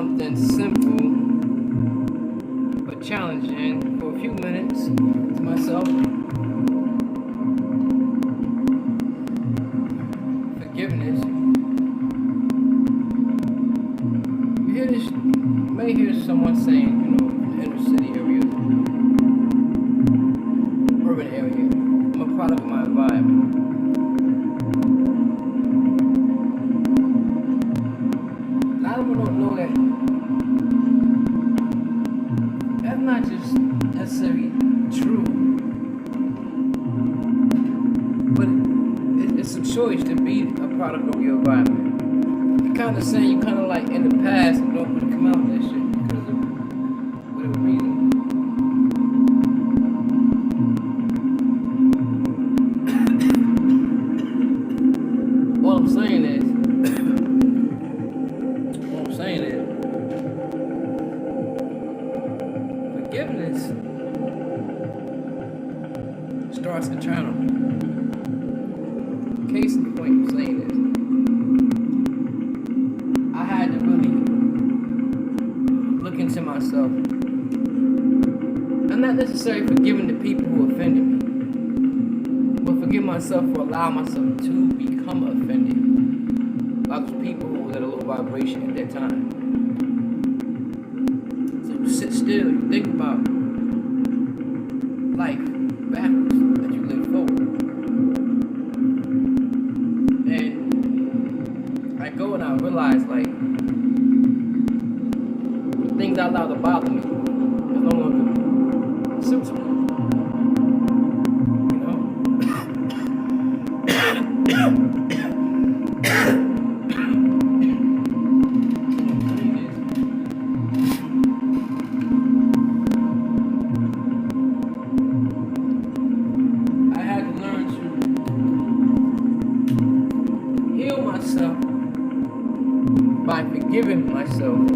something simple but challenging for a few minutes to myself. Forgiveness. You hear this, you may hear someone saying, inner city area, urban area, I'm a product of my environment. A lot of people don't know that that's not just necessarily true, but it's a choice to be a product of your environment. You're kind of saying you kind of like in the past and don't want to come out of that shit because of whatever reason. All I'm saying is, forgiveness starts internally. Case in point, I'm saying this. I had to really look into myself. I'm not necessarily forgiving the people who offended me, but forgive myself for allowing myself to become offended by those people who was at a low vibration at that time. So you sit still, you think about life backwards that you live forward. And I go and I realize like the things I allowed to bother me is no longer symptoms. By forgiving myself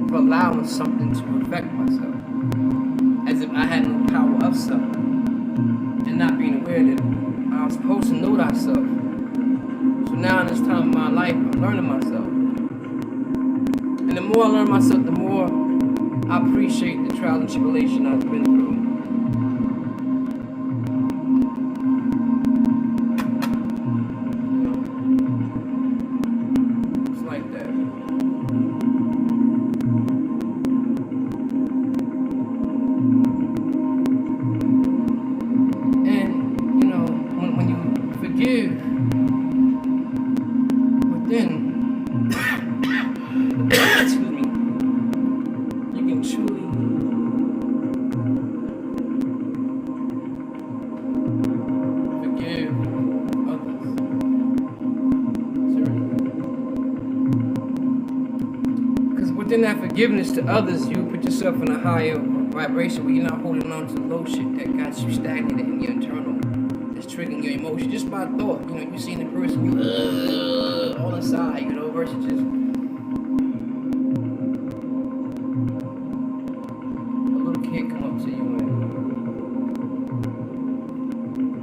for allowing something to affect myself, as if I had no power of self, and not being aware that I'm supposed to know thyself. So now in this time of my life, I'm learning myself, and the more I learn myself, the more I appreciate the trials and tribulation I've been through. Then, excuse me, you can truly forgive others. Because within that forgiveness to others, you put yourself in a higher vibration where you're not holding on to low shit that got you stagnated in your internal. That's triggering your emotion just by thought. You seen the person, you all inside, versus just a little kid come up to you and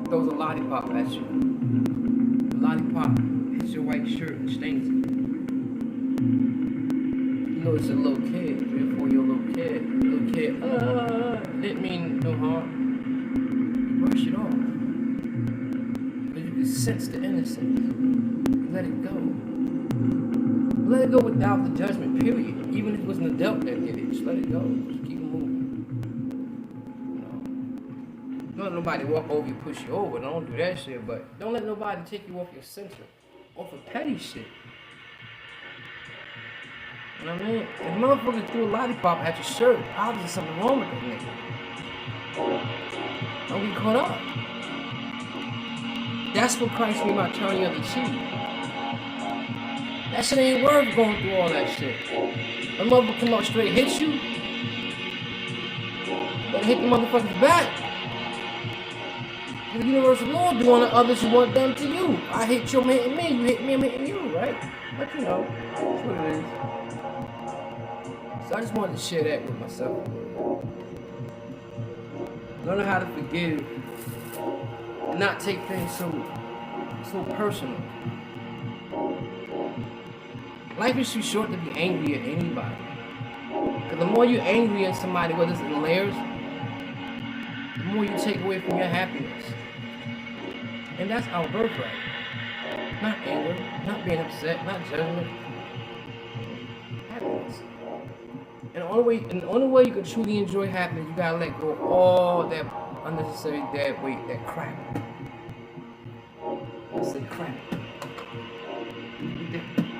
throws a lollipop at you. The lollipop hits your white shirt and stains it. It's a little kid, 3 or 4 year old little kid. Didn't mean no harm. You brush it off. But you can sense the innocence. Let it go. Let it go without the judgment, period. Even if it was an adult that did it, just let it go. Just keep it moving. Don't let nobody walk over you, push you over. Don't do that shit, but don't let nobody take you off your center, off of petty shit. You know what I mean? If a motherfucker threw a lollipop at your shirt, obviously something wrong with that nigga. Don't get caught up. That's what Christ mean by turn the other cheek. That shit ain't worth going through all that shit. A motherfucker come out straight hit you. Better hit the motherfucker's back. The universal law doing to others you want done to you. I hit you, I'm hitting me. You hit me, I'm hitting you, right? But that's what it is. So I just wanted to share that with myself. Learning how to forgive. Not take things so personal. Life is too short to be angry at anybody. Because the more you're angry at somebody, whether it's in layers, the more you take away from your happiness. And that's our birthright. Not anger, not being upset, not judgment. Happiness. And the only way you can truly enjoy happiness, you gotta let go of all that unnecessary dead weight, that crap. Let's say crap.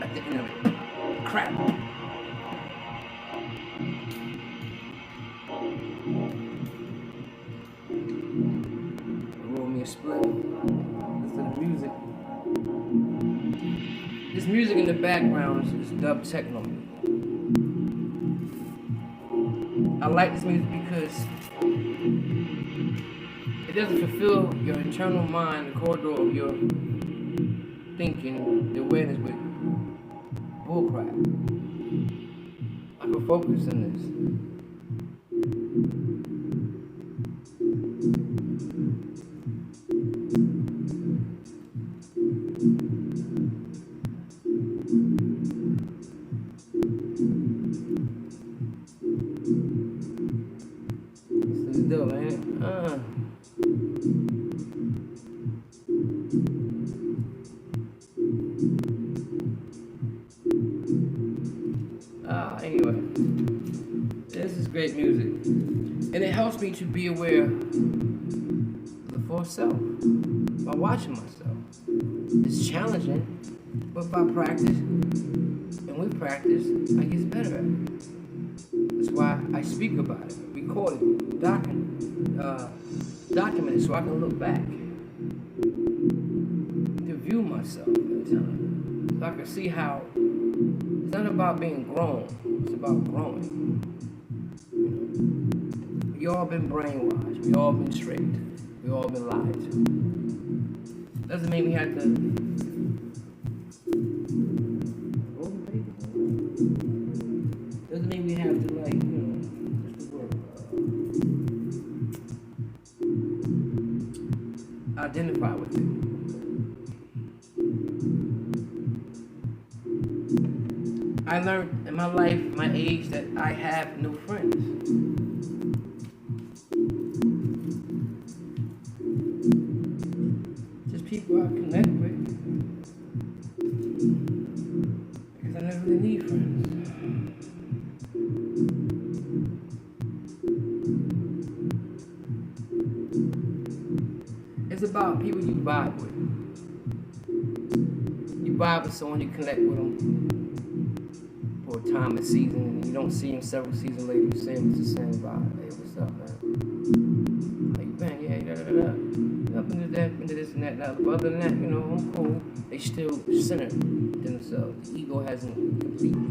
At the end of it. Crap. Roll me a split. Listen to the music. This music in the background is dub techno. I like this music because it doesn't fulfill your internal mind, the corridor of your thinking, the awareness with bullcrap. I can focus on this. This is dope, man. Anyway, this is great music, and it helps me to be aware of the full self by watching myself. It's challenging, but by practice, and with practice, I get better at it. That's why I speak about it, record it, document it, so I can look back to view myself in time, so I can see how. It's not about being grown, it's about growing. We all been brainwashed, we all been tricked, we all been lied to. Doesn't mean we have to like, what's the word? Identify with it. I learned in my life, my age, that I have no friends. Just people I connect with. Because I never really need friends. It's about people you vibe with. You vibe with someone, you connect with them. For a time of season, and you don't see him several seasons later, you see him, it's the same vibe. Hey, what's up, man? How you been? Yeah, Up into that, into this and that, But other than that, I'm cool. They still center themselves. The ego hasn't completely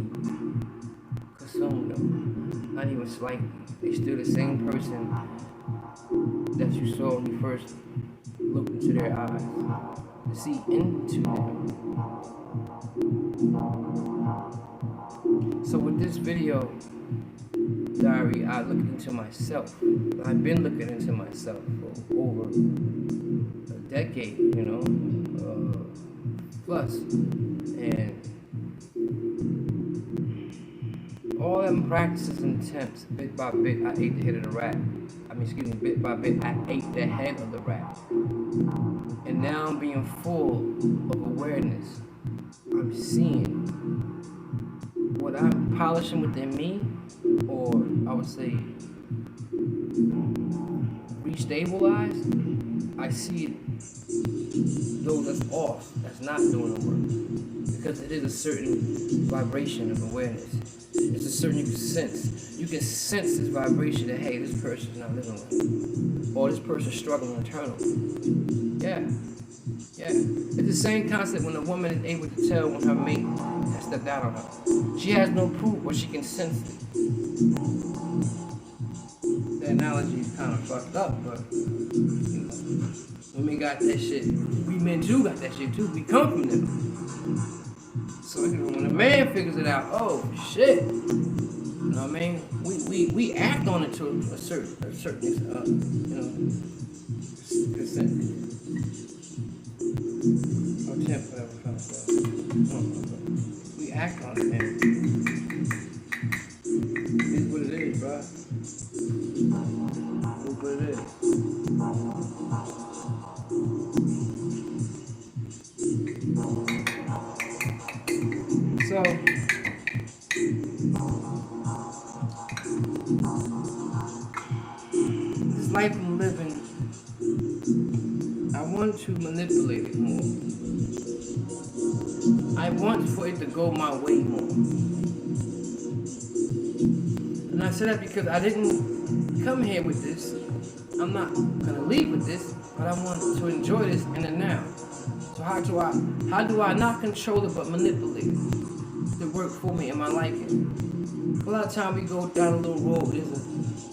consumed them. Not even slightly. They still the same person that you saw when you first looked into their eyes. To see into them. So with this video diary, I look into myself. I've been looking into myself for over a decade, plus. And all them practices and attempts, bit by bit, I ate the head of the rat. Bit by bit, I ate the head of the rat. And now I'm being full of awareness. I'm seeing what I'm polishing within me, or I would say restabilize. I see it, though that's off, that's not doing the work, because it is a certain vibration of awareness. It's a certain, you can sense this vibration that, hey, this person's not living well, or this person's struggling internally. Yeah. It's the same concept when a woman is able to tell when her mate has stepped out on her. She has no proof, but she can sense it. The analogy is kind of fucked up, but women got that shit. We men too got that shit too. We come from them. So when a man figures it out, oh shit, you know what I mean? We act on it to a certain consent. Or temp, whatever kind of stuff. We we act on it, man. It's what it is, bro. It's what it is. So, this life I'm living, I want to manipulate it more. I want for it to go my way more. And I say that because I didn't come here with this. I'm not gonna leave with this, but I want to enjoy this in the now. So how do I not control it but manipulate it to work for me in my liking? A lot of times we go down a little road, there's a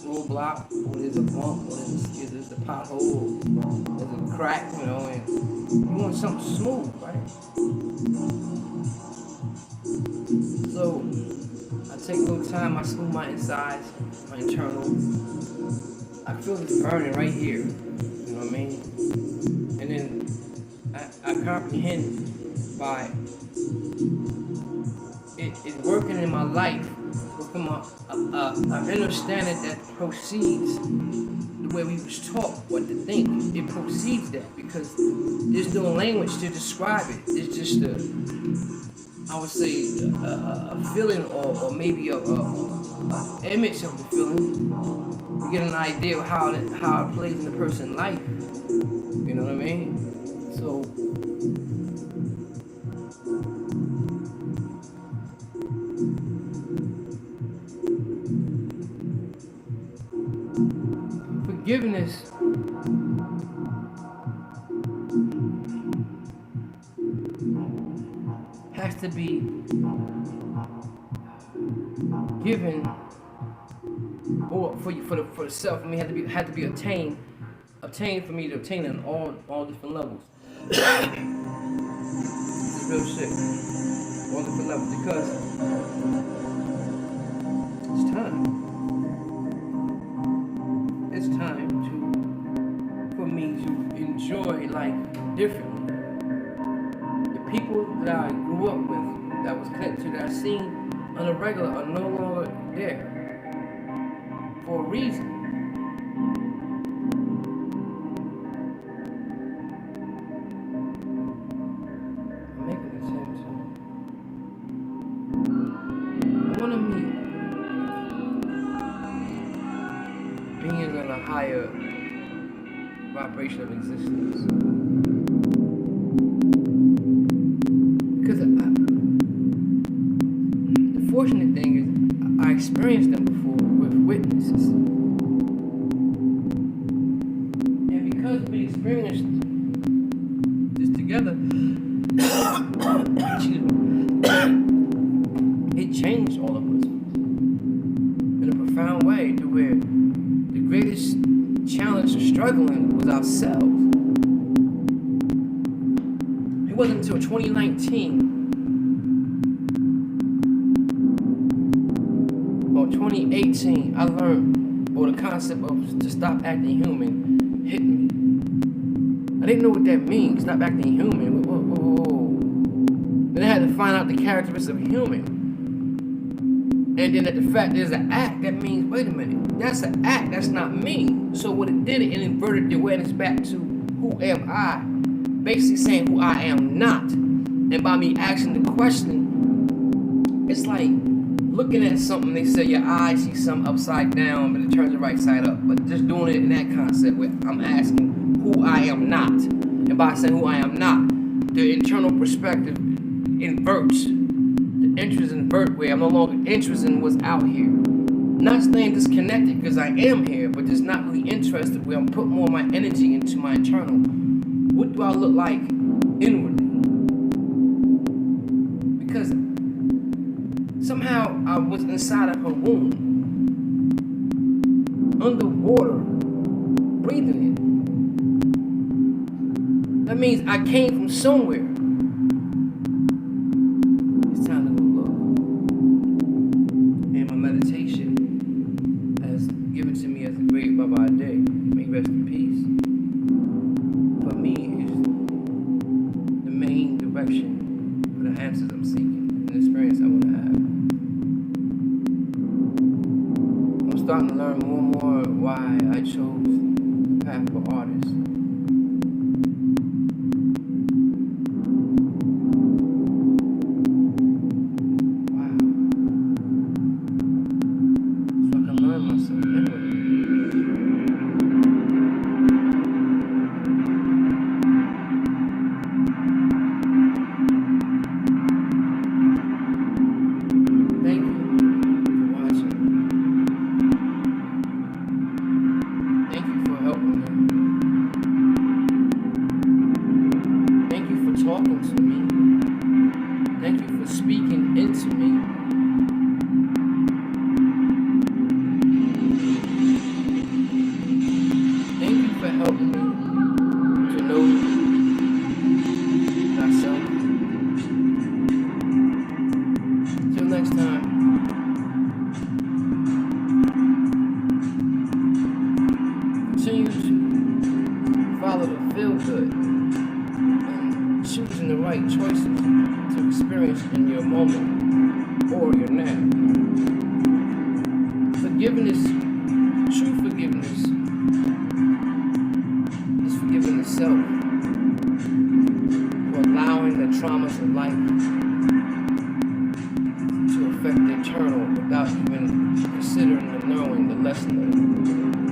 roadblock, or there's a bump, or there's a pothole, or there's a crack, you know, and you want something smooth, right? So I take a little time, I smooth my insides, my internal. I feel this burning right here, you know what I mean? And then I comprehend by it working in my life from an understanding that proceeds the way we was taught what to think. It proceeds that because there's no language to describe it. It's just I would say a feeling or maybe a image of the feeling. You get an idea of how it plays in the person's life. You know what I mean? So forgiveness has to be given, or for the self. I mean, had to be obtained for me to obtain it on all different levels. This is real shit. All different levels because it's time. It's time for me to enjoy life differently. The people that I grew up with, that was connected to, that I seen on a regular, are no longer there for a reason. I'm making this sense. I want to meet beings on a higher vibration of existence. Because the fortunate thing is I experienced them before with witnesses. And because we experienced this together, it changed all of us in a profound way to where the greatest challenge of struggling was ourselves. It wasn't until 2019 or 2018 I learned, or the concept of to stop acting human hit me. I didn't know what that means, stop acting human. Whoa. Then I had to find out the characteristics of human. And then the fact there's an act, that means, wait a minute, that's an act, that's not me. So what it did, it inverted the awareness back to who am I? Basically saying who I am not. And by me asking the question, it's like looking at something, they say your eyes see something upside down, but it turns it right side up. But just doing it in that concept where I'm asking who I am not. And by saying who I am not, the internal perspective inverts. The interest invert where I'm no longer interested in what's out here. Not staying disconnected because I am here, but just not really interested where I'm putting more of my energy into my internal. What do I look like inwardly? Because somehow I was inside of her womb, underwater, breathing it. That means I came from somewhere. It's time to go look. And my meditation has given to me as a great Baba Day. May he rest in peace. For me, is the main direction for the answers I'm seeking and experience. I chose the path for artists. Wow. So I can learn myself anyway. Thank you for watching. Thank you for helping me. Thank you for talking to me. Thank you for speaking into me. Thank you for helping me to know myself. Till next time. Continue to follow the feel good and choosing the right choices to experience in your moment or your now. Forgiveness, true forgiveness, is forgiving the self for allowing the traumas of life to affect the eternal without even considering or knowing the lesson of it.